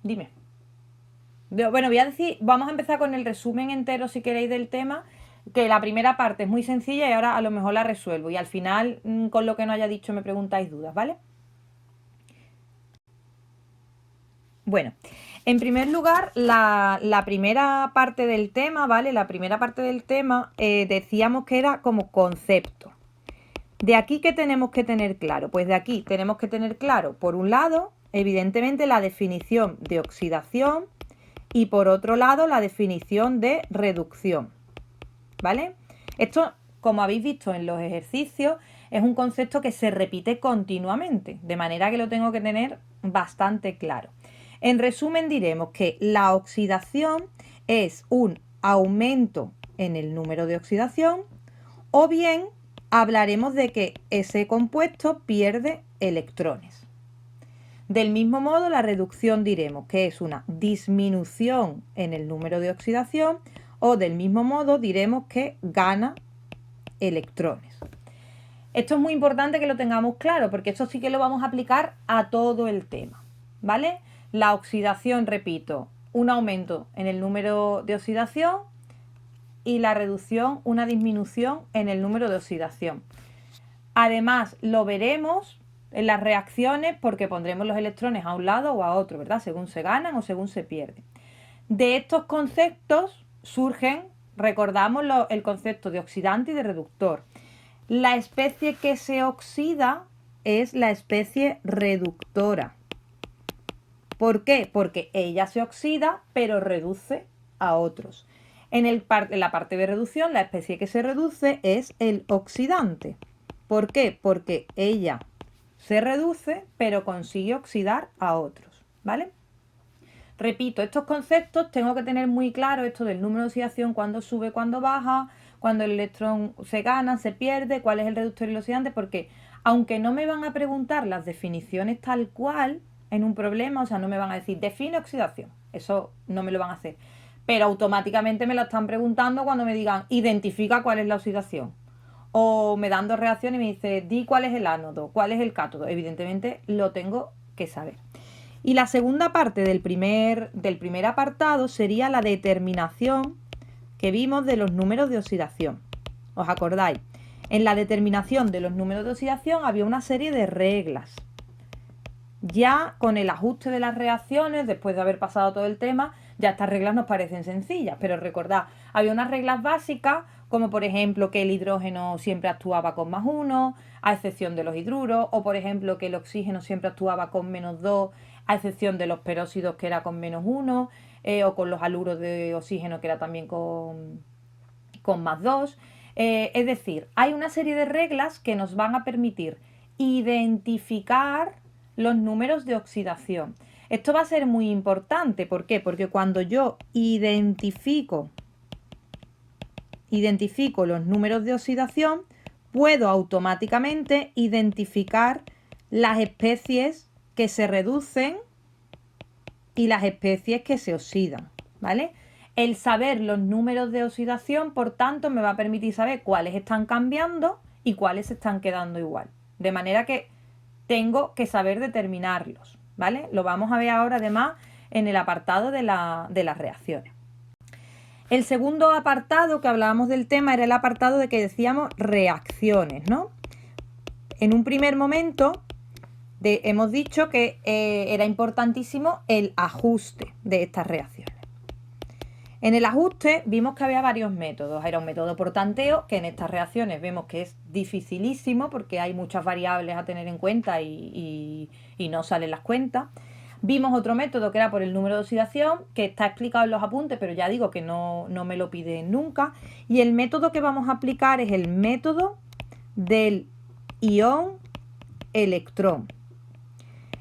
Dime. Bueno, voy a decir, vamos a empezar con el resumen entero, si queréis, del tema, que la primera parte es muy sencilla y ahora a lo mejor la resuelvo. Y al final, con lo que no haya dicho, me preguntáis dudas, ¿vale? Bueno, en primer lugar, la primera parte del tema, ¿vale? La primera parte del tema decíamos que era como concepto. ¿De aquí qué tenemos que tener claro? Pues de aquí tenemos que tener claro, por un lado, evidentemente, la definición de oxidación y por otro lado, la definición de reducción, ¿vale? Esto, como habéis visto en los ejercicios, es un concepto que se repite continuamente, de manera que lo tengo que tener bastante claro. En resumen, diremos que la oxidación es un aumento en el número de oxidación, o bien hablaremos de que ese compuesto pierde electrones. Del mismo modo, la reducción diremos que es una disminución en el número de oxidación, o del mismo modo diremos que gana electrones. Esto es muy importante que lo tengamos claro, porque esto sí que lo vamos a aplicar a todo el tema, ¿vale? La oxidación, repito, un aumento en el número de oxidación, y la reducción, una disminución en el número de oxidación. Además, lo veremos en las reacciones porque pondremos los electrones a un lado o a otro, ¿verdad? Según se ganan o según se pierden. De estos conceptos surgen, recordamos, el concepto de oxidante y de reductor. La especie que se oxida es la especie reductora. ¿Por qué? Porque ella se oxida, pero reduce a otros. En la parte de reducción, la especie que se reduce es el oxidante. ¿Por qué? Porque ella se reduce, pero consigue oxidar a otros, ¿vale? Repito, estos conceptos tengo que tener muy claro esto del número de oxidación, cuándo sube, cuándo baja, cuando el electrón se gana, se pierde, cuál es el reductor y el oxidante, porque aunque no me van a preguntar las definiciones tal cual en un problema, o sea, no me van a decir define oxidación, eso no me lo van a hacer, pero automáticamente me lo están preguntando cuando me digan identifica cuál es la oxidación, o me dan dos reacciones y me dice di cuál es el ánodo, cuál es el cátodo. Evidentemente lo tengo que saber. Y la segunda parte del primer apartado sería la determinación que vimos de los números de oxidación. ¿Os acordáis? En la determinación de los números de oxidación había una serie de reglas. Ya con el ajuste de las reacciones, después de haber pasado todo el tema, ya estas reglas nos parecen sencillas, pero recordad, había unas reglas básicas, como por ejemplo que el hidrógeno siempre actuaba con +1, a excepción de los hidruros, o por ejemplo que el oxígeno siempre actuaba con -2, a excepción de los peróxidos que era con -1, o con los haluros de oxígeno que era también con +2. Es decir, hay una serie de reglas que nos van a permitir identificar los números de oxidación. Esto va a ser muy importante. ¿Por qué? Porque cuando yo identifico los números de oxidación, puedo automáticamente identificar las especies que se reducen y las especies que se oxidan, ¿vale? El saber los números de oxidación, por tanto, me va a permitir saber cuáles están cambiando y cuáles se están quedando igual. De manera que tengo que saber determinarlos, ¿vale? Lo vamos a ver ahora además en el apartado de las reacciones. El segundo apartado que hablábamos del tema era el apartado de que decíamos reacciones, ¿no? En un primer momento hemos dicho que era importantísimo el ajuste de estas reacciones. En el ajuste vimos que había varios métodos. Era un método por tanteo, que en estas reacciones vemos que es dificilísimo porque hay muchas variables a tener en cuenta y no salen las cuentas. Vimos otro método que era por el número de oxidación, que está explicado en los apuntes, pero ya digo que no me lo piden nunca. Y el método que vamos a aplicar es el método del ion electrón.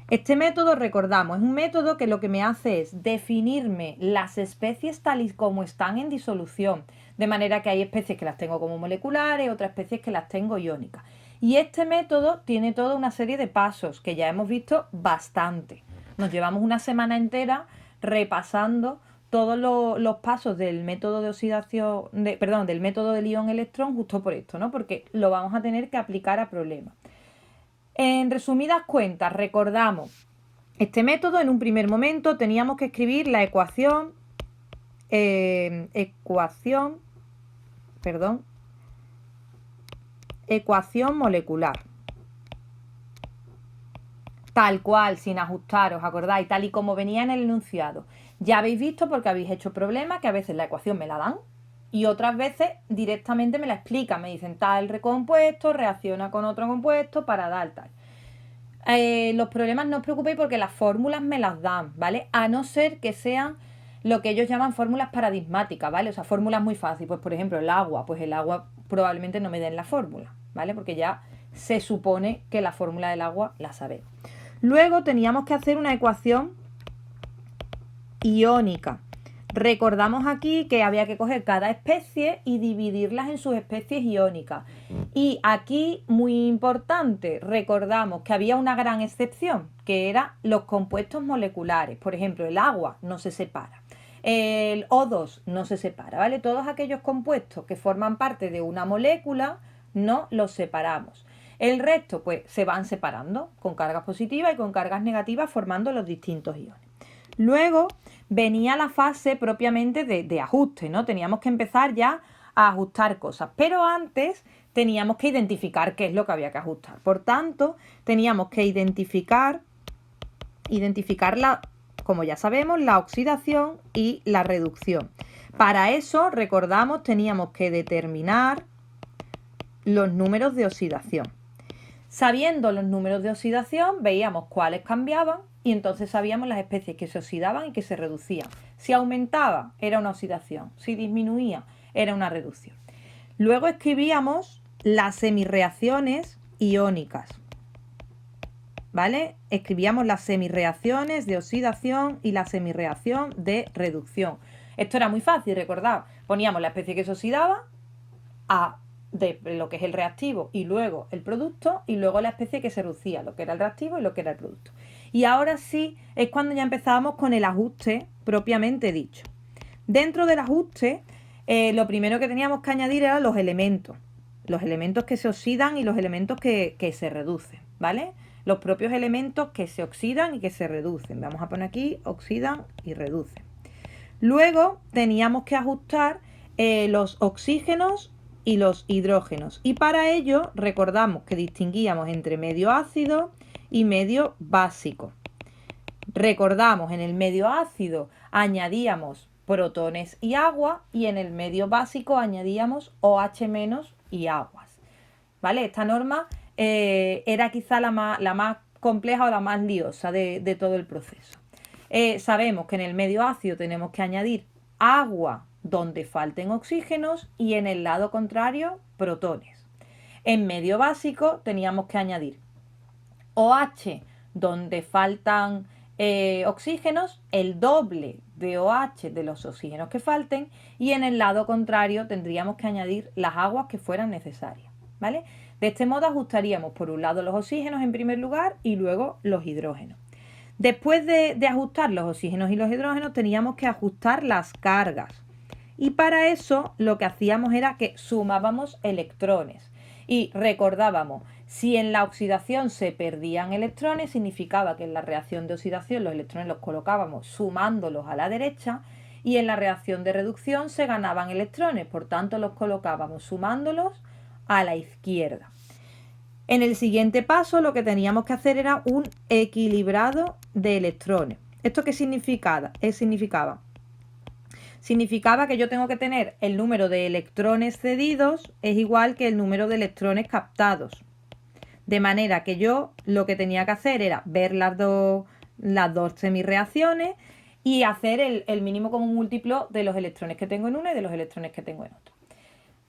Este método, recordamos, es un método que lo que me hace es definirme las especies tal y como están en disolución, de manera que hay especies que las tengo como moleculares, otras especies que las tengo iónicas. Y este método tiene toda una serie de pasos que ya hemos visto bastante. Nos llevamos una semana entera repasando todos los pasos del método de oxidación, del método del ion-electrón justo por esto, ¿no? Porque lo vamos a tener que aplicar a problemas. En resumidas cuentas, recordamos este método. En un primer momento teníamos que escribir la ecuación molecular. Tal cual, sin ajustar, ¿os acordáis? Tal y como venía en el enunciado. Ya habéis visto, porque habéis hecho problemas, que a veces la ecuación me la dan y otras veces directamente me la explican. Me dicen tal recompuesto reacciona con otro compuesto para dar tal. Los problemas no os preocupéis porque las fórmulas me las dan, ¿vale? A no ser que sean lo que ellos llaman fórmulas paradigmáticas, ¿vale? O sea, fórmulas muy fáciles. Pues, por ejemplo, el agua. Pues el agua probablemente no me den la fórmula, ¿vale? Porque ya se supone que la fórmula del agua la sabemos. Luego teníamos que hacer una ecuación iónica. Recordamos aquí que había que coger cada especie y dividirlas en sus especies iónicas. Y aquí, muy importante, recordamos que había una gran excepción, que eran los compuestos moleculares. Por ejemplo, el agua no se separa. El O2 no se separa, ¿vale? Todos aquellos compuestos que forman parte de una molécula no los separamos. El resto, pues, se van separando con cargas positivas y con cargas negativas formando los distintos iones. Luego venía la fase propiamente de ajuste, ¿no? Teníamos que empezar ya a ajustar cosas, pero antes teníamos que identificar qué es lo que había que ajustar. Por tanto, teníamos que identificar como ya sabemos, la oxidación y la reducción. Para eso, recordamos, teníamos que determinar los números de oxidación. Sabiendo los números de oxidación, veíamos cuáles cambiaban y entonces sabíamos las especies que se oxidaban y que se reducían. Si aumentaba, era una oxidación. Si disminuía, era una reducción. Luego escribíamos las semirreacciones iónicas, ¿vale? Escribíamos las semirreacciones de oxidación y la semirreacción de reducción. Esto era muy fácil, recordad. Poníamos la especie que se oxidaba de lo que es el reactivo y luego el producto y luego la especie que se reducía, lo que era el reactivo y lo que era el producto. Y ahora sí es cuando ya empezábamos con el ajuste propiamente dicho. Dentro del ajuste, lo primero que teníamos que añadir eran los elementos que se oxidan y los elementos que se reducen, ¿vale? Los propios elementos que se oxidan y que se reducen. Vamos a poner aquí, oxidan y reducen. Luego teníamos que ajustar los oxígenos y los hidrógenos. Y para ello recordamos que distinguíamos entre medio ácido y medio básico. Recordamos, en el medio ácido añadíamos protones y agua y en el medio básico añadíamos OH- y aguas. ¿Vale? Esta norma era quizá la más compleja o la más liosa de todo el proceso. Sabemos que en el medio ácido tenemos que añadir agua donde falten oxígenos y en el lado contrario protones. En medio básico teníamos que añadir OH donde faltan oxígenos, el doble de OH de los oxígenos que falten y en el lado contrario tendríamos que añadir las aguas que fueran necesarias, ¿vale? De este modo ajustaríamos por un lado los oxígenos en primer lugar y luego los hidrógenos. Después de ajustar los oxígenos y los hidrógenos teníamos que ajustar las cargas. Y para eso lo que hacíamos era que sumábamos electrones y recordábamos, si en la oxidación se perdían electrones, significaba que en la reacción de oxidación los electrones los colocábamos sumándolos a la derecha y en la reacción de reducción se ganaban electrones, por tanto los colocábamos sumándolos a la izquierda. En el siguiente paso lo que teníamos que hacer era un equilibrado de electrones. ¿Esto qué significaba? Significaba que yo tengo que tener el número de electrones cedidos es igual que el número de electrones captados. De manera que yo lo que tenía que hacer era ver las dos semirreacciones y hacer el mínimo común múltiplo de los electrones que tengo en una y de los electrones que tengo en otra.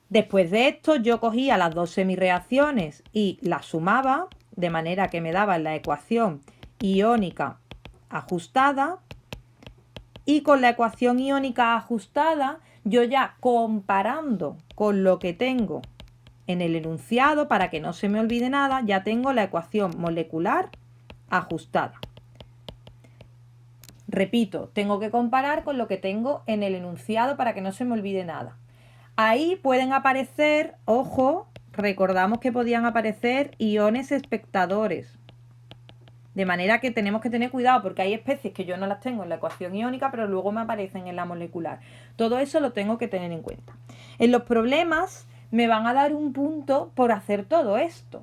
Después de esto yo cogía las dos semirreacciones y las sumaba, de manera que me daban la ecuación iónica ajustada. Y con la ecuación iónica ajustada, yo ya comparando con lo que tengo en el enunciado, para que no se me olvide nada, ya tengo la ecuación molecular ajustada. Repito, tengo que comparar con lo que tengo en el enunciado para que no se me olvide nada. Ahí pueden aparecer, ojo, recordamos que podían aparecer iones espectadores. De manera que tenemos que tener cuidado porque hay especies que yo no las tengo en la ecuación iónica, pero luego me aparecen en la molecular. Todo eso lo tengo que tener en cuenta. En los problemas me van a dar un punto por hacer todo esto.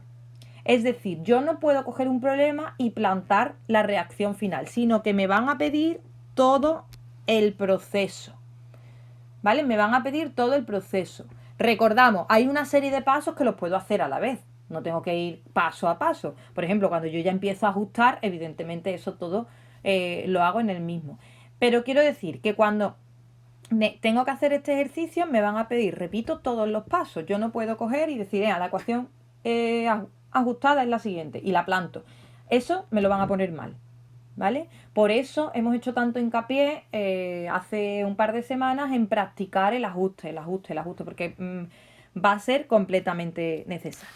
Es decir, yo no puedo coger un problema y plantar la reacción final, sino que me van a pedir todo el proceso. ¿Vale? Me van a pedir todo el proceso. Recordamos, hay una serie de pasos que los puedo hacer a la vez. No tengo que ir paso a paso. Por ejemplo, cuando yo ya empiezo a ajustar, evidentemente eso todo lo hago en el mismo. Pero quiero decir que cuando tengo que hacer este ejercicio, me van a pedir, repito, todos los pasos. Yo no puedo coger y decir, la ecuación ajustada es la siguiente y la planto. Eso me lo van a poner mal. ¿Vale? Por eso hemos hecho tanto hincapié hace un par de semanas en practicar el ajuste, porque va a ser completamente necesario.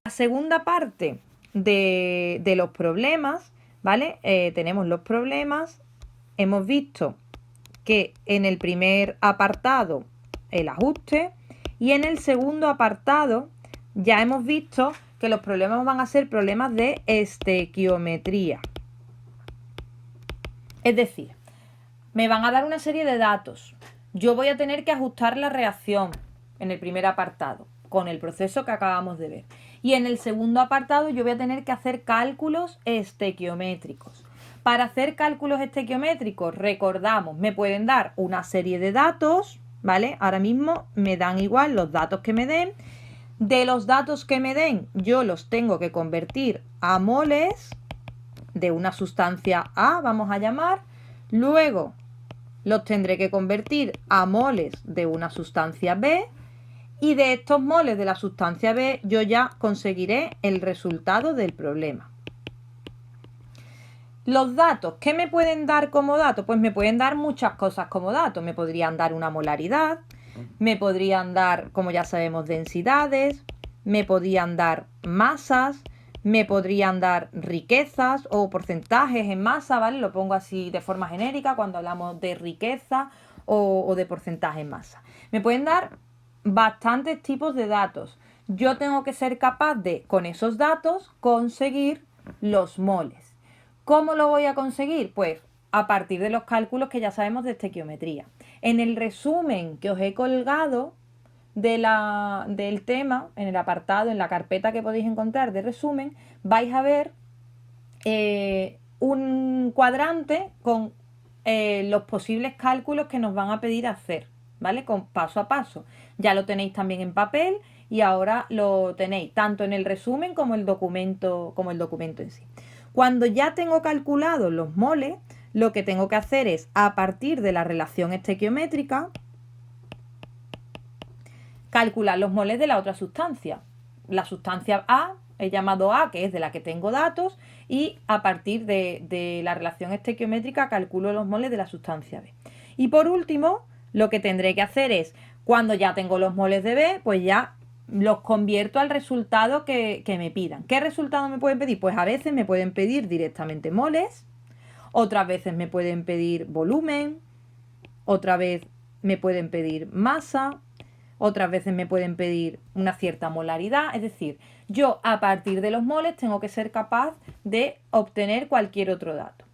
La segunda parte de los problemas, ¿vale? Tenemos los problemas, hemos visto que en el primer apartado el ajuste y en el segundo apartado ya hemos visto que los problemas van a ser problemas de estequiometría. Es decir, me van a dar una serie de datos. Yo voy a tener que ajustar la reacción en el primer apartado, con el proceso que acabamos de ver. Y en el segundo apartado yo voy a tener que hacer cálculos estequiométricos. Para hacer cálculos estequiométricos, recordamos, me pueden dar una serie de datos, ¿vale? Ahora mismo me dan igual los datos que me den. De los datos que me den, yo los tengo que convertir a moles de una sustancia A, vamos a llamar. Luego los tendré que convertir a moles de una sustancia B. Y de estos moles de la sustancia B yo ya conseguiré el resultado del problema. Los datos, ¿qué me pueden dar como datos? Pues me pueden dar muchas cosas como datos. Me podrían dar una molaridad, me podrían dar, como ya sabemos, densidades, me podrían dar masas, me podrían dar riquezas o porcentajes en masa, ¿vale? Lo pongo así de forma genérica cuando hablamos de riqueza o de porcentaje en masa. Me pueden dar bastantes tipos de datos. Yo tengo que ser capaz de, con esos datos, conseguir los moles. ¿Cómo lo voy a conseguir? Pues a partir de los cálculos que ya sabemos de estequiometría. En el resumen que os he colgado del tema, en el apartado, en la carpeta que podéis encontrar de resumen, vais a ver un cuadrante con los posibles cálculos que nos van a pedir hacer, ¿vale? Con paso a paso. Ya lo tenéis también en papel y ahora lo tenéis tanto en el resumen como el documento en sí. Cuando ya tengo calculados los moles, lo que tengo que hacer es, a partir de la relación estequiométrica, calcular los moles de la otra sustancia. La sustancia A, he llamado A, que es de la que tengo datos, y a partir de la relación estequiométrica calculo los moles de la sustancia B. Y por último, lo que tendré que hacer es, cuando ya tengo los moles de B, pues ya los convierto al resultado que me pidan. ¿Qué resultado me pueden pedir? Pues a veces me pueden pedir directamente moles, otras veces me pueden pedir volumen, otra vez me pueden pedir masa, otras veces me pueden pedir una cierta molaridad. Es decir, yo a partir de los moles tengo que ser capaz de obtener cualquier otro dato.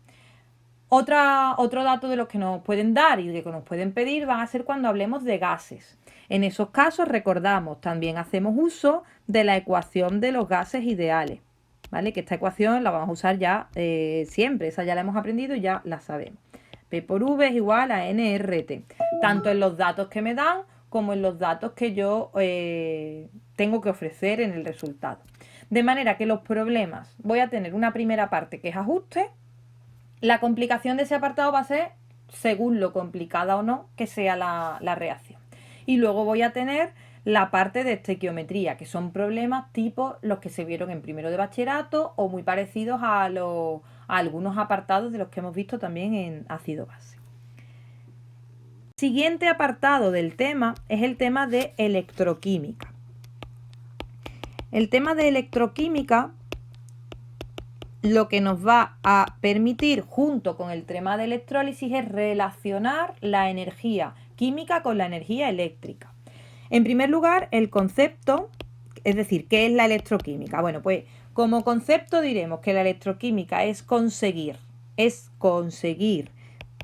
Otro dato de los que nos pueden dar y de que nos pueden pedir van a ser cuando hablemos de gases. En esos casos, recordamos, también hacemos uso de la ecuación de los gases ideales, ¿vale? Que esta ecuación la vamos a usar ya siempre, esa ya la hemos aprendido y ya la sabemos. P por V es igual a NRT, tanto en los datos que me dan como en los datos que yo tengo que ofrecer en el resultado. De manera que los problemas, voy a tener una primera parte que es ajuste. La complicación de ese apartado va a ser según lo complicada o no que sea la reacción. Y luego voy a tener la parte de estequiometría, que son problemas tipo los que se vieron en primero de bachillerato o muy parecidos a algunos apartados de los que hemos visto también en ácido base. El siguiente apartado del tema es el tema de electroquímica. El tema de electroquímica lo que nos va a permitir, junto con el tema de electrólisis, es relacionar la energía química con la energía eléctrica. En primer lugar, el concepto, es decir, ¿qué es la electroquímica? Bueno, pues como concepto diremos que la electroquímica es conseguir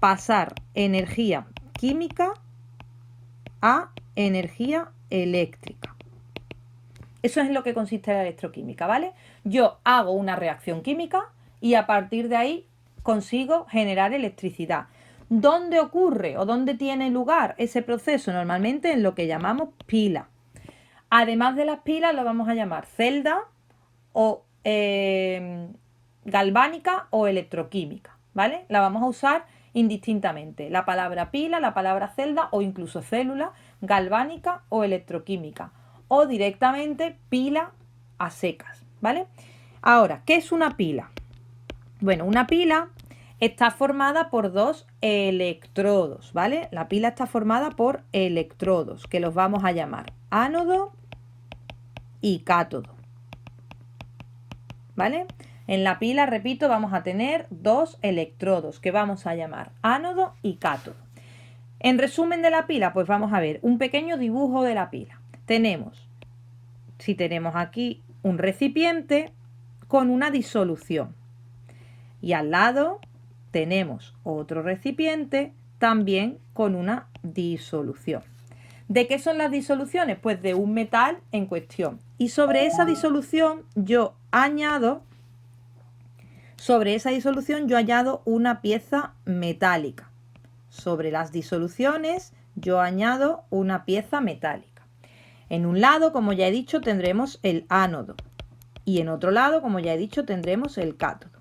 pasar energía química a energía eléctrica. Eso es lo que consiste la electroquímica, ¿vale? Yo hago una reacción química y a partir de ahí consigo generar electricidad. ¿Dónde ocurre o dónde tiene lugar ese proceso? Normalmente en lo que llamamos pila. Además de las pilas lo vamos a llamar celda o galvánica o electroquímica, ¿vale? La vamos a usar indistintamente. La palabra pila, la palabra celda o incluso célula, galvánica o electroquímica. O directamente pila a secas, ¿vale? Ahora, ¿qué es una pila? Bueno, una pila está formada por dos electrodos, ¿vale? La pila está formada por electrodos, que los vamos a llamar ánodo y cátodo, ¿vale? En la pila, repito, vamos a tener dos electrodos que vamos a llamar ánodo y cátodo. En resumen de la pila, pues vamos a ver un pequeño dibujo de la pila. Si tenemos aquí un recipiente con una disolución y al lado tenemos otro recipiente también con una disolución. ¿De qué son las disoluciones? Pues de un metal en cuestión. Y sobre esa disolución yo añado una pieza metálica. Sobre las disoluciones yo añado una pieza metálica. En un lado, como ya he dicho, tendremos el ánodo y en otro lado, como ya he dicho, tendremos el cátodo.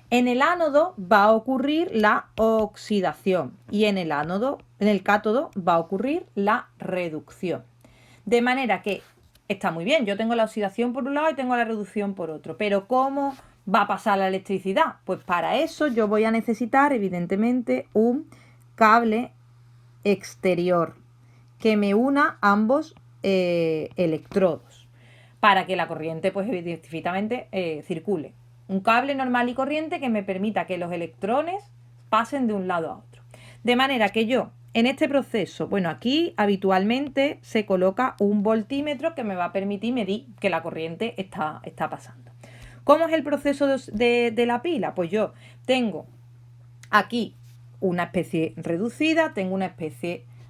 En el ánodo va a ocurrir la oxidación y en el cátodo va a ocurrir la reducción. De manera que está muy bien, yo tengo la oxidación por un lado y tengo la reducción por otro, pero ¿cómo va a pasar la electricidad? Pues para eso yo voy a necesitar, evidentemente, un cable exterior que me una ambos electrodos para que la corriente, pues evidentemente, circule. Un cable normal y corriente que me permita que los electrones pasen de un lado a otro. De manera que yo, en este proceso, bueno, aquí habitualmente se coloca un voltímetro que me va a permitir medir que la corriente está pasando. ¿Cómo es el proceso de la pila? Pues yo tengo aquí una especie reducida,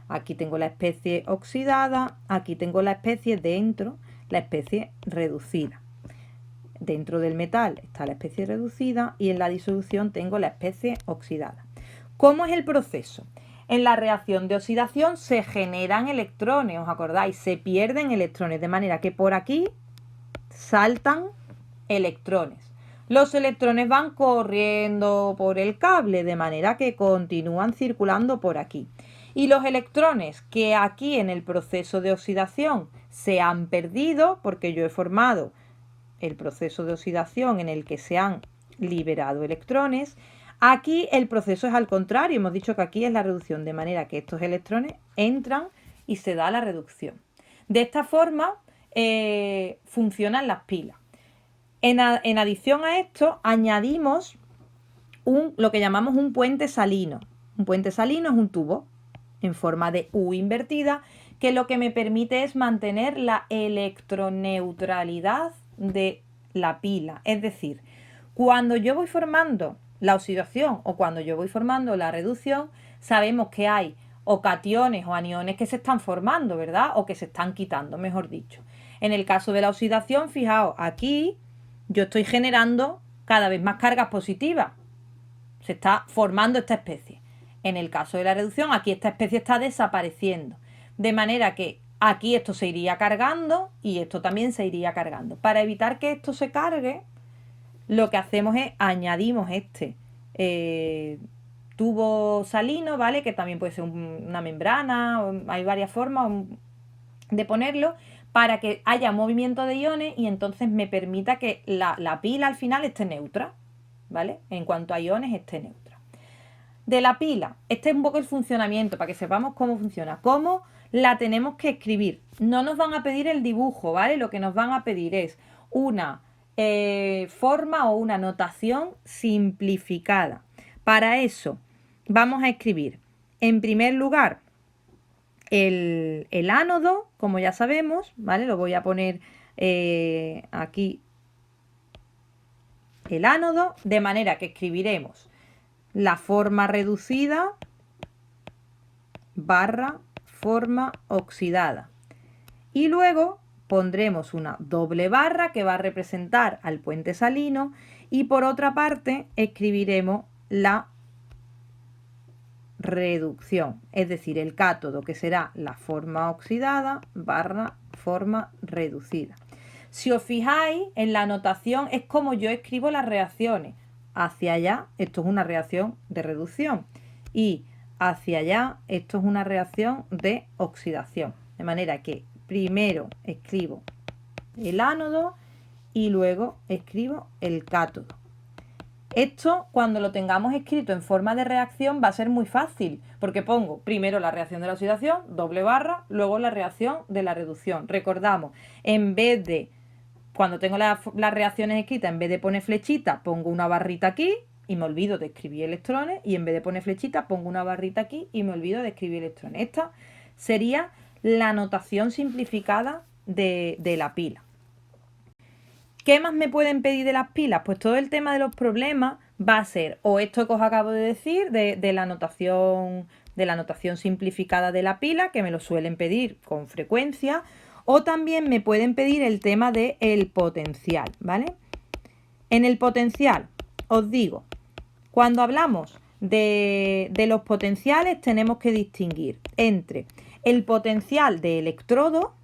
aquí tengo la especie oxidada, aquí tengo la especie dentro, la especie reducida. Dentro del metal está la especie reducida y en la disolución tengo la especie oxidada. ¿Cómo es el proceso? En la reacción de oxidación se generan electrones, ¿os acordáis? Se pierden electrones, de manera que por aquí saltan electrones. Los electrones van corriendo por el cable, de manera que continúan circulando por aquí. Y los electrones que aquí en el proceso de oxidación se han perdido, porque yo he formado el proceso de oxidación en el que se han liberado electrones, aquí el proceso es al contrario. Hemos dicho que aquí es la reducción, de manera que estos electrones entran y se da la reducción. De esta forma funcionan las pilas. En adición a esto, añadimos lo que llamamos un puente salino. Un puente salino es un tubo en forma de U invertida que lo que me permite es mantener la electroneutralidad de la pila. Es decir, cuando yo voy formando la oxidación o cuando yo voy formando la reducción, sabemos que hay o cationes o aniones que se están formando, ¿verdad? O que se están quitando, mejor dicho. En el caso de la oxidación, fijaos, aquí yo estoy generando cada vez más cargas positivas. Se está formando esta especie. En el caso de la reducción, aquí esta especie está desapareciendo. De manera que aquí esto se iría cargando y esto también se iría cargando. Para evitar que esto se cargue, lo que hacemos es añadimos este tubo salino, ¿vale? Que también puede ser una membrana, hay varias formas de ponerlo, para que haya movimiento de iones y entonces me permita que la pila al final esté neutra, ¿vale? En cuanto a iones, esté neutra. De la pila, este es un poco el funcionamiento, para que sepamos cómo funciona, cómo la tenemos que escribir. No nos van a pedir el dibujo, ¿vale? Lo que nos van a pedir es una forma o una notación simplificada. Para eso vamos a escribir, en primer lugar, el ánodo, como ya sabemos, ¿vale? Lo voy a poner aquí, el ánodo, de manera que escribiremos la forma reducida barra forma oxidada. Y luego pondremos una doble barra que va a representar al puente salino y por otra parte escribiremos la reducción, es decir, el cátodo, que será la forma oxidada barra forma reducida. Si os fijáis en la notación es como yo escribo las reacciones. Hacia allá, esto es una reacción de reducción y hacia allá, esto es una reacción de oxidación. De manera que primero escribo el ánodo y luego escribo el cátodo. Esto, cuando lo tengamos escrito en forma de reacción, va a ser muy fácil, porque pongo primero la reacción de la oxidación, doble barra, luego la reacción de la reducción. Recordamos, en vez de, cuando tengo las reacciones escritas, en vez de poner flechita, pongo una barrita aquí y me olvido de escribir electrones, y en vez de poner flechita, pongo una barrita aquí y me olvido de escribir electrones. Esta sería la notación simplificada de la pila. ¿Qué más me pueden pedir de las pilas? Pues todo el tema de los problemas va a ser o esto que os acabo de decir de la notación simplificada de la pila, que me lo suelen pedir con frecuencia, o también me pueden pedir el tema del potencial, ¿vale? En el potencial, os digo, cuando hablamos de los potenciales tenemos que distinguir entre el potencial de electrodo,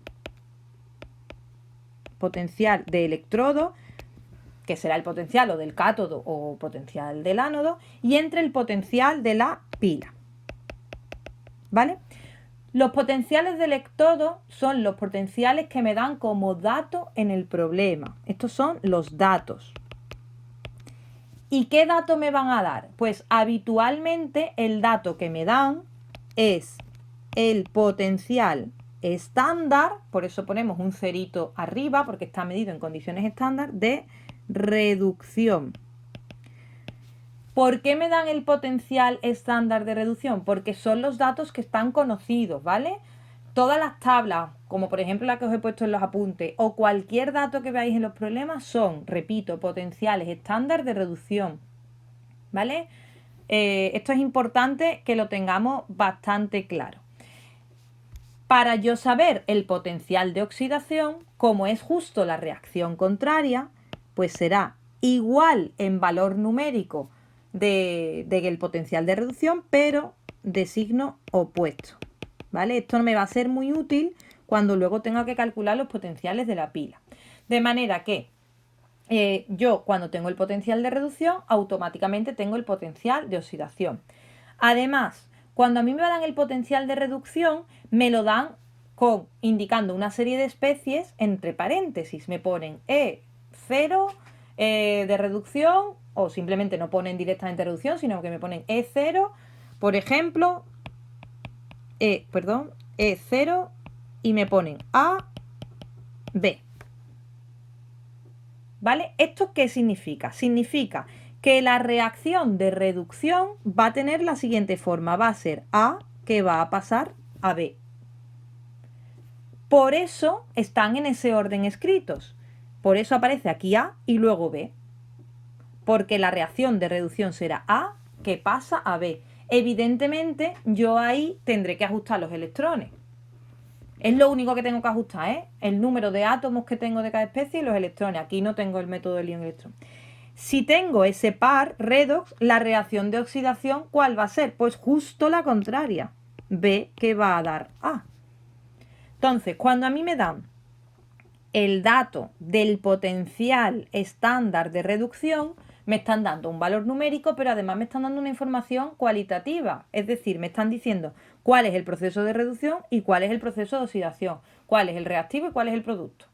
que será el potencial o del cátodo o potencial del ánodo, y entre el potencial de la pila. ¿Vale? Los potenciales de electrodo son los potenciales que me dan como dato en el problema. Estos son los datos. ¿Y qué dato me van a dar? Pues habitualmente el dato que me dan es el potencial estándar, por eso ponemos un cerito arriba, porque está medido en condiciones estándar, de reducción. ¿Por qué me dan el potencial estándar de reducción? Porque son los datos que están conocidos, ¿vale? Todas las tablas, como por ejemplo la que os he puesto en los apuntes, o cualquier dato que veáis en los problemas son, repito, potenciales estándar de reducción, ¿vale? Esto es importante que lo tengamos bastante claro. Para yo saber el potencial de oxidación, como es justo la reacción contraria, pues será igual en valor numérico del potencial de reducción, pero de signo opuesto, ¿vale? Esto me va a ser muy útil cuando luego tenga que calcular los potenciales de la pila. De manera que yo cuando tengo el potencial de reducción, automáticamente tengo el potencial de oxidación. Además, cuando a mí me dan el potencial de reducción, me lo dan indicando una serie de especies entre paréntesis. Me ponen E0 de reducción, o simplemente no ponen directamente reducción, sino que me ponen E0, por ejemplo, E0 y me ponen A, B. ¿Vale? ¿Esto qué significa? Significa que la reacción de reducción va a tener la siguiente forma. Va a ser A que va a pasar a B. Por eso están en ese orden escritos. Por eso aparece aquí A y luego B. Porque la reacción de reducción será A que pasa a B. Evidentemente, yo ahí tendré que ajustar los electrones. Es lo único que tengo que ajustar, ¿eh? El número de átomos que tengo de cada especie y los electrones. Aquí no tengo el método del ion-electrón. Si tengo ese par redox, la reacción de oxidación, ¿cuál va a ser? Pues justo la contraria. B que va a dar A. Entonces, cuando a mí me dan el dato del potencial estándar de reducción, me están dando un valor numérico, pero además me están dando una información cualitativa. Es decir, me están diciendo cuál es el proceso de reducción y cuál es el proceso de oxidación, cuál es el reactivo y cuál es el producto.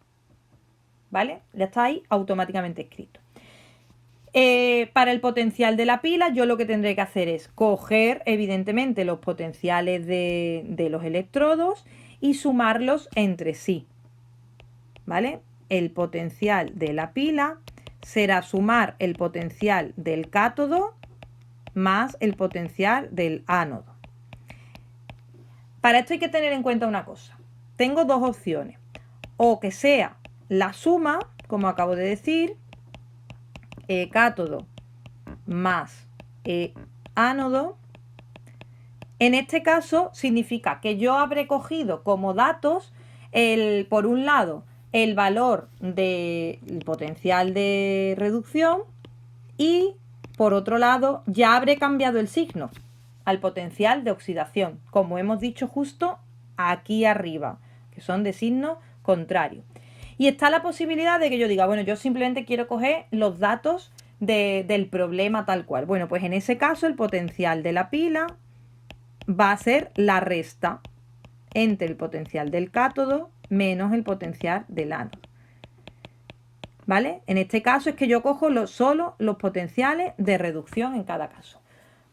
¿Vale? Ya está ahí automáticamente escrito. Para el potencial de la pila, yo lo que tendré que hacer es coger, evidentemente, los potenciales de los electrodos y sumarlos entre sí. ¿Vale? el potencial de la pila será sumar el potencial del cátodo más el potencial del ánodo. Para esto hay que tener en cuenta una cosa. Tengo dos opciones. O que sea la suma, como acabo de decir, cátodo más ánodo. En este caso significa que yo habré cogido como datos, por un lado, el valor del potencial de reducción y, por otro lado, ya habré cambiado el signo al potencial de oxidación, como hemos dicho justo aquí arriba, que son de signo contrario. Y está la posibilidad de que yo diga, bueno, yo simplemente quiero coger los datos del problema tal cual. Bueno, pues en ese caso el potencial de la pila va a ser la resta entre el potencial del cátodo menos el potencial del ánodo. ¿Vale? En este caso es que yo cojo solo los potenciales de reducción en cada caso.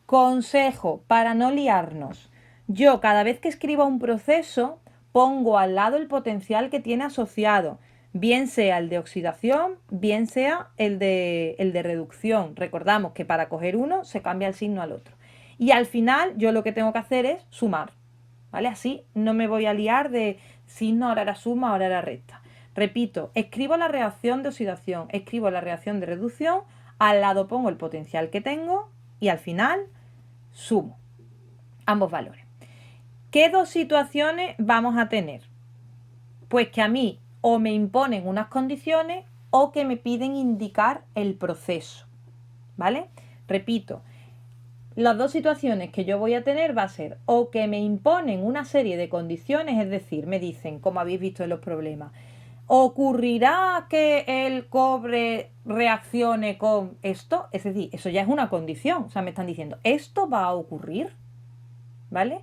Consejo para no liarnos. Yo cada vez que escriba un proceso pongo al lado el potencial que tiene asociado, bien sea el de oxidación, bien sea el de reducción. Recordamos que para coger uno se cambia el signo al otro. Y al final yo lo que tengo que hacer es sumar, ¿vale? Así no me voy a liar de signo, ahora era suma, ahora era resta. Repito, escribo la reacción de oxidación, escribo la reacción de reducción, al lado pongo el potencial que tengo y al final sumo ambos valores. ¿Qué dos situaciones vamos a tener? Pues que a mí o me imponen unas condiciones o que me piden indicar el proceso, ¿vale? Repito, las dos situaciones que yo voy a tener va a ser o que me imponen una serie de condiciones, es decir, me dicen, como habéis visto en los problemas, ¿ocurrirá que el cobre reaccione con esto? Es decir, eso ya es una condición. O sea, me están diciendo, ¿esto va a ocurrir? ¿Vale?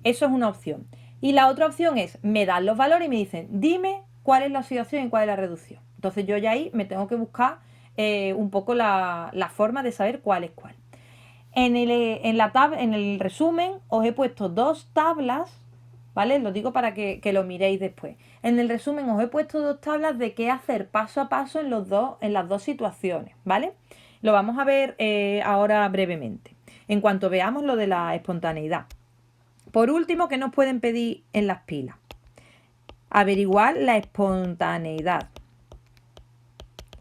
Eso es una opción. Y la otra opción es, me dan los valores y me dicen, dime cuál es la oxidación y cuál es la reducción. Entonces yo ya ahí me tengo que buscar un poco la forma de saber cuál es cuál. En el resumen os he puesto dos tablas, ¿vale? Lo digo para que lo miréis después. En el resumen os he puesto dos tablas de qué hacer paso a paso en las dos situaciones, ¿vale? Lo vamos a ver ahora brevemente, en cuanto veamos lo de la espontaneidad. Por último, ¿qué nos pueden pedir en las pilas? Averiguar la espontaneidad.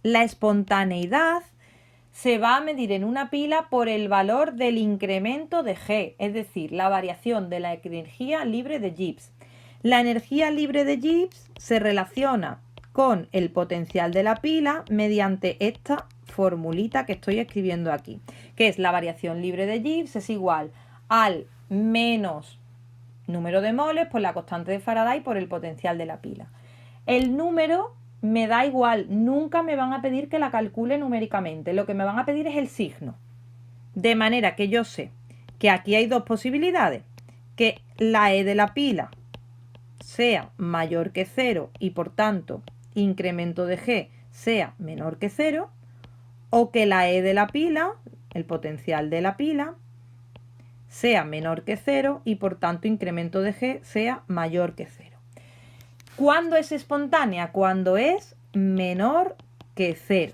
La espontaneidad se va a medir en una pila por el valor del incremento de G, es decir, la variación de la energía libre de Gibbs. La energía libre de Gibbs se relaciona con el potencial de la pila mediante esta formulita que estoy escribiendo aquí, que es la variación libre de Gibbs es igual al menos número de moles por la constante de Faraday por el potencial de la pila. El número me da igual, nunca me van a pedir que la calcule numéricamente, lo que me van a pedir es el signo. De manera que yo sé que aquí hay dos posibilidades, que la E de la pila sea mayor que 0 y por tanto incremento de G sea menor que 0, o que la E de la pila, el potencial de la pila, sea menor que 0 y por tanto incremento de G sea mayor que 0. ¿Cuándo es espontánea? Cuando es menor que 0.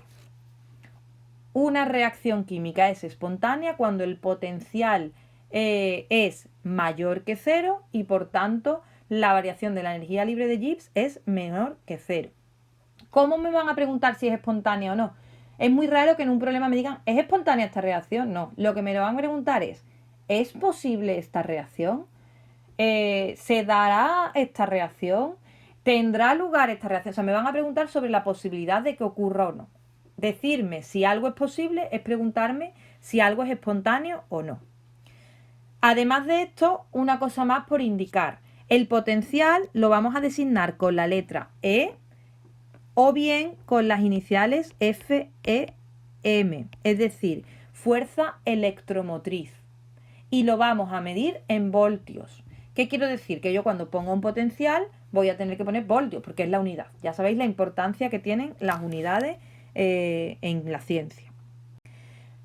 Una reacción química es espontánea cuando el potencial es mayor que 0 y por tanto la variación de la energía libre de Gibbs es menor que 0. ¿Cómo me van a preguntar si es espontánea o no? Es muy raro que en un problema me digan, ¿es espontánea esta reacción? No, lo que me lo van a preguntar ¿es posible esta reacción? ¿Se dará esta reacción? ¿Tendrá lugar esta reacción? O sea, me van a preguntar sobre la posibilidad de que ocurra o no. Decirme si algo es posible es preguntarme si algo es espontáneo o no. Además de esto, una cosa más por indicar. El potencial lo vamos a designar con la letra E o bien con las iniciales FEM, es decir, fuerza electromotriz. Y lo vamos a medir en voltios. ¿Qué quiero decir? Que yo cuando pongo un potencial voy a tener que poner voltios, porque es la unidad. Ya sabéis la importancia que tienen las unidades en la ciencia.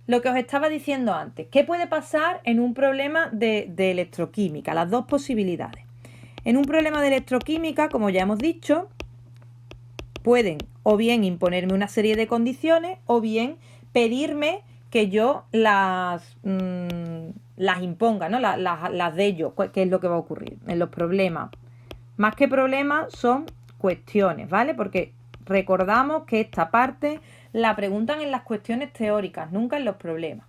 Lo que os estaba diciendo antes, ¿qué puede pasar en un problema de electroquímica? Las dos posibilidades. En un problema de electroquímica, como ya hemos dicho, pueden o bien imponerme una serie de condiciones o bien pedirme que yo las imponga, ¿no? Las de ellos, qué es lo que va a ocurrir en los problemas. Más que problemas son cuestiones, ¿vale? Porque recordamos que esta parte la preguntan en las cuestiones teóricas, nunca en los problemas.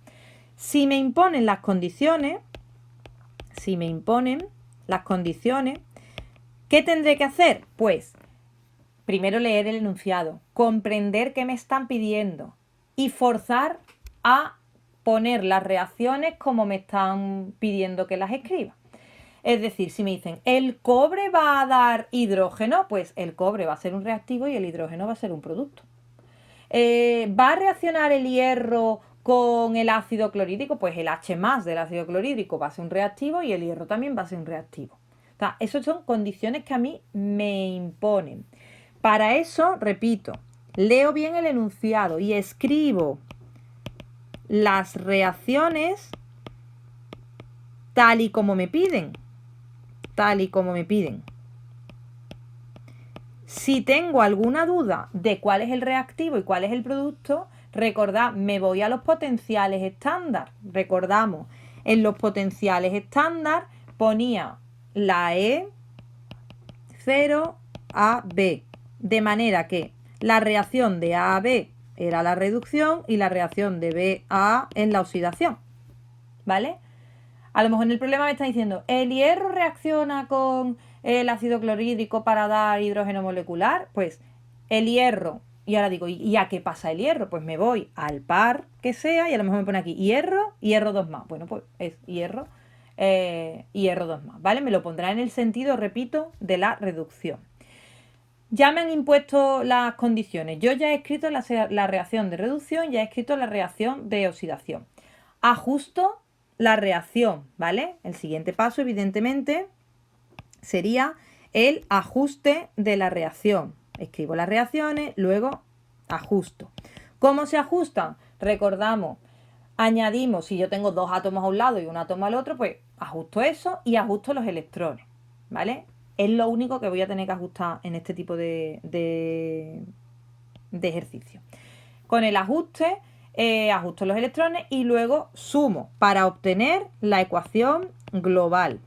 Si me imponen las condiciones, ¿qué tendré que hacer? Pues primero leer el enunciado, comprender qué me están pidiendo y forzar a poner las reacciones como me están pidiendo que las escriba. Es decir, si me dicen, ¿el cobre va a dar hidrógeno? Pues el cobre va a ser un reactivo y el hidrógeno va a ser un producto. ¿Va a reaccionar el hierro con el ácido clorhídrico? Pues el H+ del ácido clorhídrico va a ser un reactivo y el hierro también va a ser un reactivo. O sea, esas son condiciones que a mí me imponen. Para eso, repito, leo bien el enunciado y escribo las reacciones tal y como me piden. Si tengo alguna duda de cuál es el reactivo y cuál es el producto, recordad, me voy a los potenciales estándar. Recordamos, en los potenciales estándar ponía la E0 a B, de manera que la reacción de A a B era la reducción y la reacción de B a A es la oxidación, ¿vale? A lo mejor en el problema me está diciendo, ¿el hierro reacciona con el ácido clorhídrico para dar hidrógeno molecular? Pues el hierro, y ahora digo, ¿y a qué pasa el hierro? Pues me voy al par que sea y a lo mejor me pone aquí hierro 2+. Bueno, pues es hierro 2+, ¿vale? Me lo pondrá en el sentido, repito, de la reducción. Ya me han impuesto las condiciones. Yo ya he escrito la reacción de reducción, ya he escrito la reacción de oxidación. Ajusto la reacción, ¿vale? El siguiente paso, evidentemente, sería el ajuste de la reacción. Escribo las reacciones, luego ajusto. ¿Cómo se ajustan? Recordamos, añadimos, si yo tengo dos átomos a un lado y un átomo al otro, pues ajusto eso y ajusto los electrones, ¿vale? Es lo único que voy a tener que ajustar en este tipo de ejercicio. Con el ajuste, ajusto los electrones y luego sumo para obtener la ecuación global,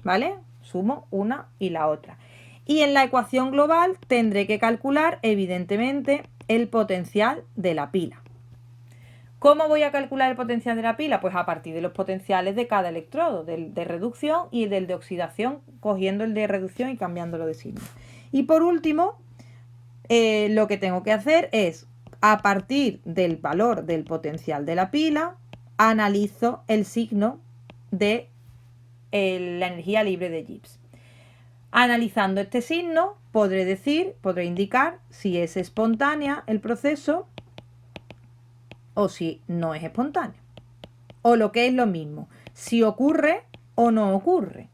¿vale? Sumo una y la otra. Y en la ecuación global tendré que calcular, evidentemente, el potencial de la pila. ¿Cómo voy a calcular el potencial de la pila? Pues a partir de los potenciales de cada electrodo, del de reducción y del de oxidación, cogiendo el de reducción y cambiándolo de signo. Y por último, lo que tengo que hacer es, a partir del valor del potencial de la pila, analizo el signo de la energía libre de Gibbs. Analizando este signo, podré indicar si es espontánea el proceso o si no es espontáneo. O lo que es lo mismo, si ocurre o no ocurre.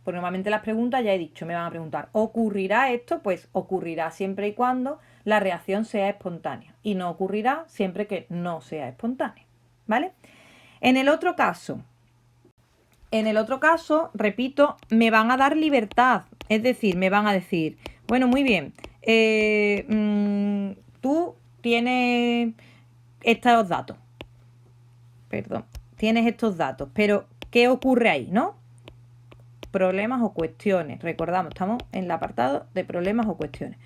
Pues normalmente las preguntas, ya he dicho, me van a preguntar, ¿ocurrirá esto? Pues ocurrirá siempre y cuando la reacción sea espontánea. Y no ocurrirá siempre que no sea espontánea. ¿Vale? En el otro caso, repito, me van a dar libertad. Es decir, me van a decir, bueno, muy bien, tú tienes estos datos. Tienes estos datos, pero ¿qué ocurre ahí, no? Problemas o cuestiones. Recordamos, estamos en el apartado de problemas o cuestiones.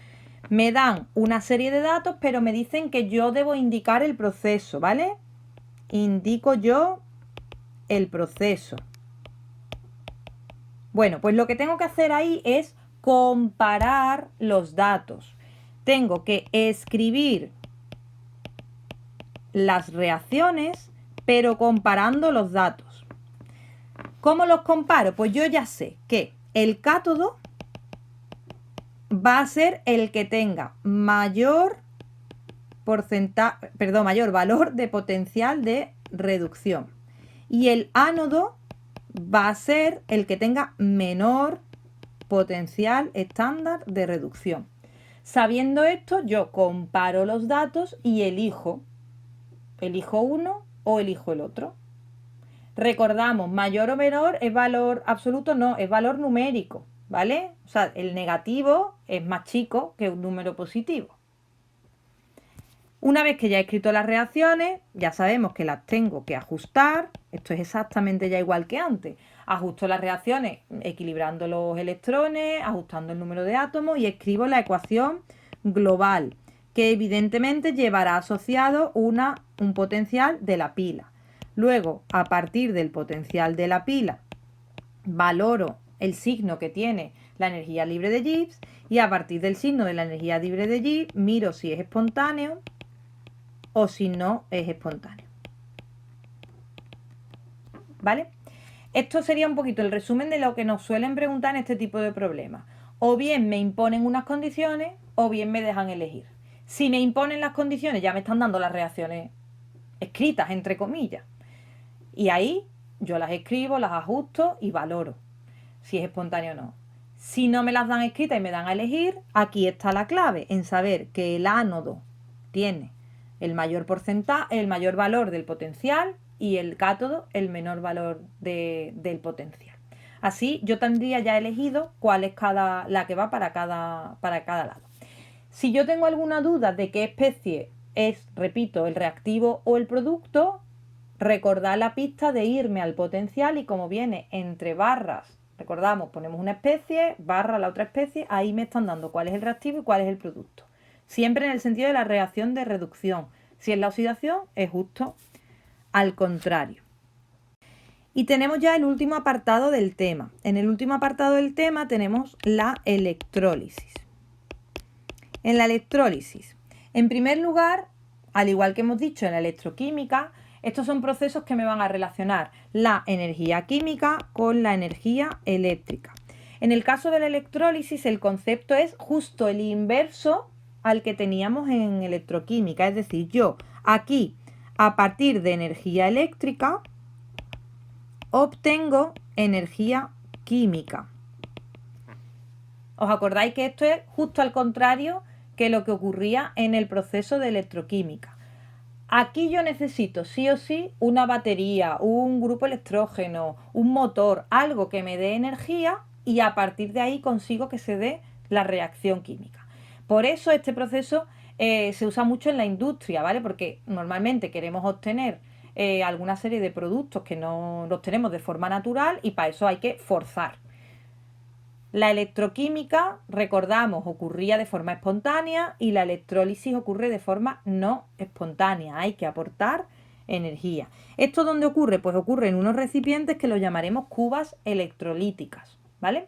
Me dan una serie de datos, pero me dicen que yo debo indicar el proceso, ¿vale? Indico yo el proceso. Bueno, pues lo que tengo que hacer ahí es comparar los datos. Tengo que escribir las reacciones, pero comparando los datos. ¿Cómo los comparo? Pues yo ya sé que el cátodo va a ser el que tenga mayor valor de potencial de reducción. Y el ánodo va a ser el que tenga menor potencial estándar de reducción. Sabiendo esto, yo comparo los datos y elijo uno o elijo el otro. Recordamos, mayor o menor es valor absoluto, no, es valor numérico, ¿vale? O sea, el negativo es más chico que un número positivo. Una vez que ya he escrito las reacciones, ya sabemos que las tengo que ajustar. Esto es exactamente ya igual que antes. Ajusto las reacciones equilibrando los electrones, ajustando el número de átomos y escribo la ecuación global, que evidentemente llevará asociado un potencial de la pila. Luego, a partir del potencial de la pila, valoro el signo que tiene la energía libre de Gibbs y a partir del signo de la energía libre de Gibbs miro si es espontáneo o si no es espontáneo. ¿Vale? Esto sería un poquito el resumen de lo que nos suelen preguntar en este tipo de problemas. O bien me imponen unas condiciones o bien me dejan elegir. Si me imponen las condiciones ya me están dando las reacciones escritas, entre comillas. Y ahí yo las escribo, las ajusto y valoro si es espontáneo o no. Si no me las dan escritas y me dan a elegir, aquí está la clave en saber que el ánodo tiene el mayor porcentaje, el mayor valor del potencial y el cátodo el menor valor del potencial. Así yo tendría ya elegido cuál es la que va para cada lado. Si yo tengo alguna duda de qué especie es, repito, el reactivo o el producto, recordad la pista de irme al potencial y como viene entre barras, recordamos, ponemos una especie, barra la otra especie, ahí me están dando cuál es el reactivo y cuál es el producto. Siempre en el sentido de la reacción de reducción. Si es la oxidación, es justo al contrario. Y tenemos ya el último apartado del tema. En el último apartado del tema tenemos la electrólisis. En la electrólisis, en primer lugar, al igual que hemos dicho en la electroquímica, estos son procesos que me van a relacionar la energía química con la energía eléctrica. En el caso de la electrólisis, el concepto es justo el inverso al que teníamos en electroquímica. Es decir, yo aquí, a partir de energía eléctrica, obtengo energía química. ¿Os acordáis que esto es justo al contrario que lo que ocurría en el proceso de electroquímica? Aquí yo necesito sí o sí una batería, un grupo electrógeno, un motor, algo que me dé energía y a partir de ahí consigo que se dé la reacción química. Por eso este proceso se usa mucho en la industria, ¿vale? Porque normalmente queremos obtener alguna serie de productos que no los tenemos de forma natural y para eso hay que forzar. La electroquímica, recordamos, ocurría de forma espontánea y la electrólisis ocurre de forma no espontánea. Hay que aportar energía. ¿Esto dónde ocurre? Pues ocurre en unos recipientes que los llamaremos cubas electrolíticas, ¿vale?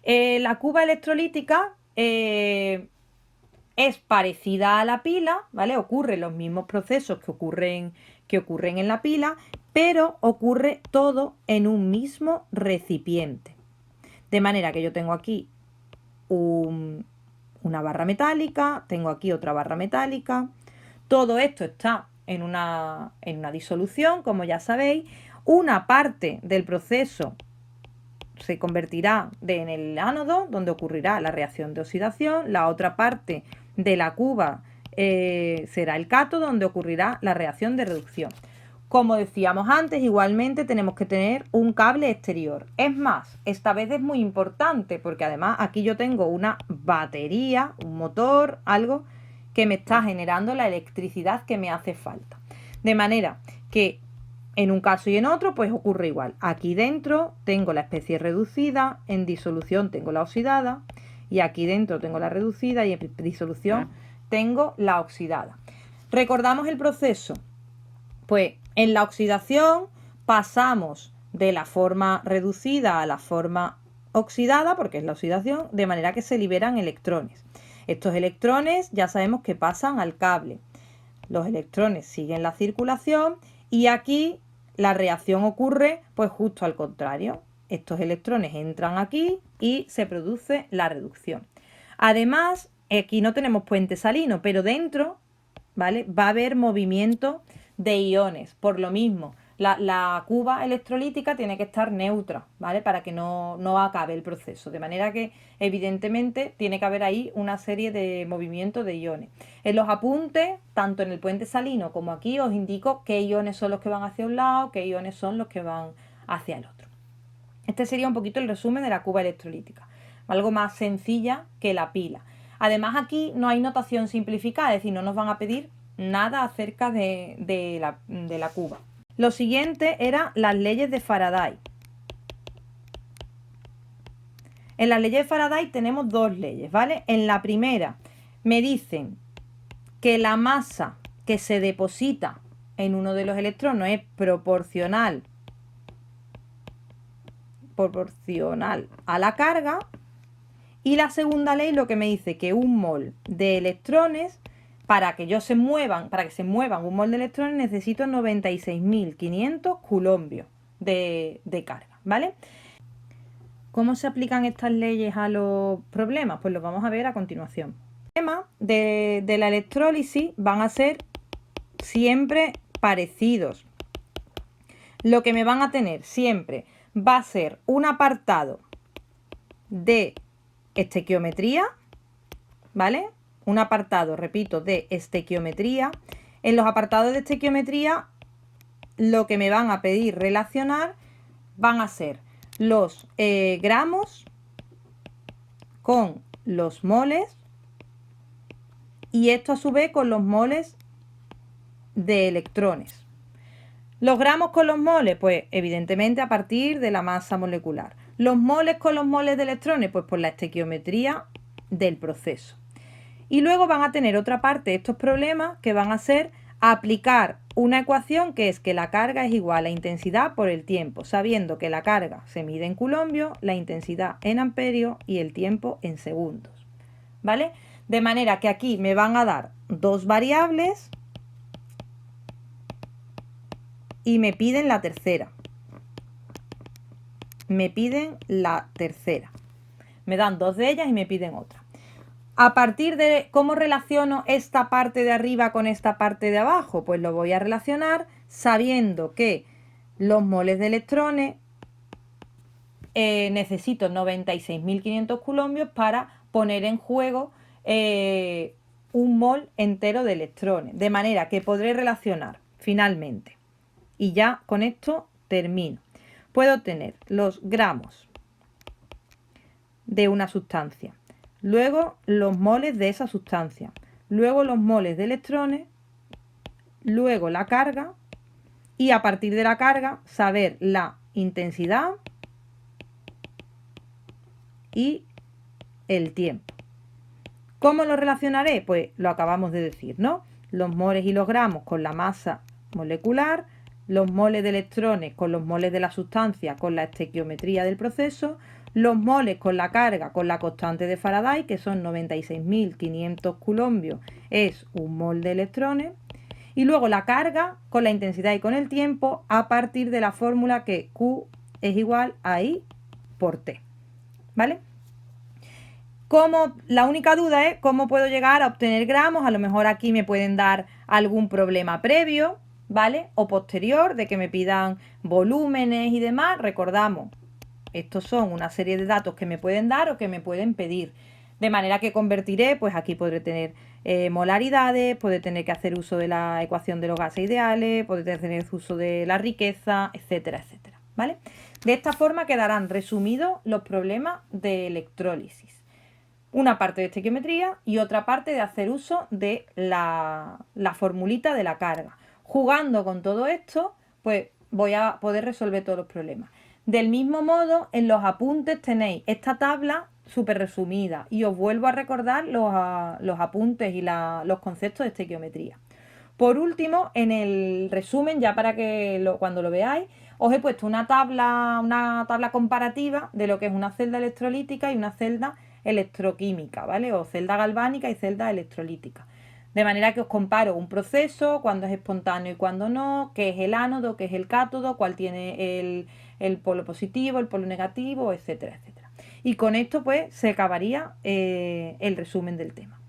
La cuba electrolítica es parecida a la pila, ¿vale? Ocurren los mismos procesos que ocurren en la pila, pero ocurre todo en un mismo recipiente. De manera que yo tengo aquí una barra metálica, tengo aquí otra barra metálica. Todo esto está en una disolución, como ya sabéis. Una parte del proceso se convertirá en el ánodo, donde ocurrirá la reacción de oxidación. La otra parte de la cuba será el cátodo, donde ocurrirá la reacción de reducción. Como decíamos antes, igualmente tenemos que tener un cable exterior. Es más, esta vez es muy importante porque además aquí yo tengo una batería, un motor, algo que me está generando la electricidad que me hace falta. De manera que en un caso y en otro pues ocurre igual. Aquí dentro tengo la especie reducida, en disolución tengo la oxidada y aquí dentro tengo la reducida y en disolución tengo la oxidada. Recordamos el proceso. Pues en la oxidación pasamos de la forma reducida a la forma oxidada, porque es la oxidación, de manera que se liberan electrones. Estos electrones ya sabemos que pasan al cable. Los electrones siguen la circulación y aquí la reacción ocurre pues justo al contrario. Estos electrones entran aquí y se produce la reducción. Además, aquí no tenemos puente salino, pero dentro, ¿vale?, va a haber movimiento de iones. Por lo mismo, la cuba electrolítica tiene que estar neutra, ¿vale?, para que no acabe el proceso. De manera que, evidentemente, tiene que haber ahí una serie de movimientos de iones. En los apuntes, tanto en el puente salino como aquí, os indico qué iones son los que van hacia un lado, qué iones son los que van hacia el otro. Este sería un poquito el resumen de la cuba electrolítica, algo más sencilla que la pila. Además, aquí no hay notación simplificada, es decir, no nos van a pedir nada acerca de la cuba. Lo siguiente eran las leyes de Faraday. En las leyes de Faraday tenemos dos leyes, ¿vale? En la primera me dicen que la masa que se deposita en uno de los electrones es proporcional a la carga. Y la segunda ley lo que me dice que un mol de electrones, para que se muevan un mol de electrones, necesito 96.500 coulombios de carga, ¿vale? ¿Cómo se aplican estas leyes a los problemas? Pues los vamos a ver a continuación. Los problemas de la electrólisis van a ser siempre parecidos. Lo que me van a tener siempre va a ser un apartado de estequiometría, ¿vale? Un apartado, repito, de estequiometría. En los apartados de estequiometría lo que me van a pedir relacionar van a ser los gramos con los moles y esto a su vez con los moles de electrones. Los gramos con los moles, pues evidentemente a partir de la masa molecular. Los moles con los moles de electrones, pues por la estequiometría del proceso. Y luego van a tener otra parte de estos problemas que van a ser aplicar una ecuación que es que la carga es igual a intensidad por el tiempo, sabiendo que la carga se mide en coulombios, la intensidad en amperios y el tiempo en segundos, ¿vale? De manera que aquí me van a dar dos variables y me piden la tercera. Me dan dos de ellas y me piden otra. A partir de cómo relaciono esta parte de arriba con esta parte de abajo, pues lo voy a relacionar sabiendo que los moles de electrones necesito 96.500 coulombios para poner en juego un mol entero de electrones. De manera que podré relacionar finalmente. Y ya con esto termino. Puedo tener los gramos de una sustancia, luego los moles de esa sustancia, luego los moles de electrones, luego la carga y a partir de la carga saber la intensidad y el tiempo. ¿Cómo lo relacionaré? Pues lo acabamos de decir, ¿no? Los moles y los gramos con la masa molecular, los moles de electrones con los moles de la sustancia con la estequiometría del proceso, los moles con la carga con la constante de Faraday, que son 96.500 coulombios, es un mol de electrones, y luego la carga con la intensidad y con el tiempo a partir de la fórmula que Q es igual a I por T, ¿vale? La única duda es cómo puedo llegar a obtener gramos. A lo mejor aquí me pueden dar algún problema previo, ¿vale? O posterior, de que me pidan volúmenes y demás. Recordamos, estos son una serie de datos que me pueden dar o que me pueden pedir. De manera que convertiré, pues aquí podré tener molaridades, podré tener que hacer uso de la ecuación de los gases ideales, podré tener uso de la riqueza, etcétera, etcétera, ¿vale? De esta forma quedarán resumidos los problemas de electrólisis. Una parte de estequiometría y otra parte de hacer uso de la formulita de la carga. Jugando con todo esto, pues voy a poder resolver todos los problemas. Del mismo modo, en los apuntes tenéis esta tabla súper resumida y os vuelvo a recordar los apuntes y los conceptos de estequiometría. Por último, en el resumen, ya para que cuando lo veáis, os he puesto una tabla comparativa de lo que es una celda electrolítica y una celda electroquímica, ¿vale? O celda galvánica y celda electrolítica. De manera que os comparo un proceso, cuándo es espontáneo y cuándo no, qué es el ánodo, qué es el cátodo, cuál tiene el polo positivo, el polo negativo, etcétera, etcétera. Y con esto pues se acabaría el resumen del tema.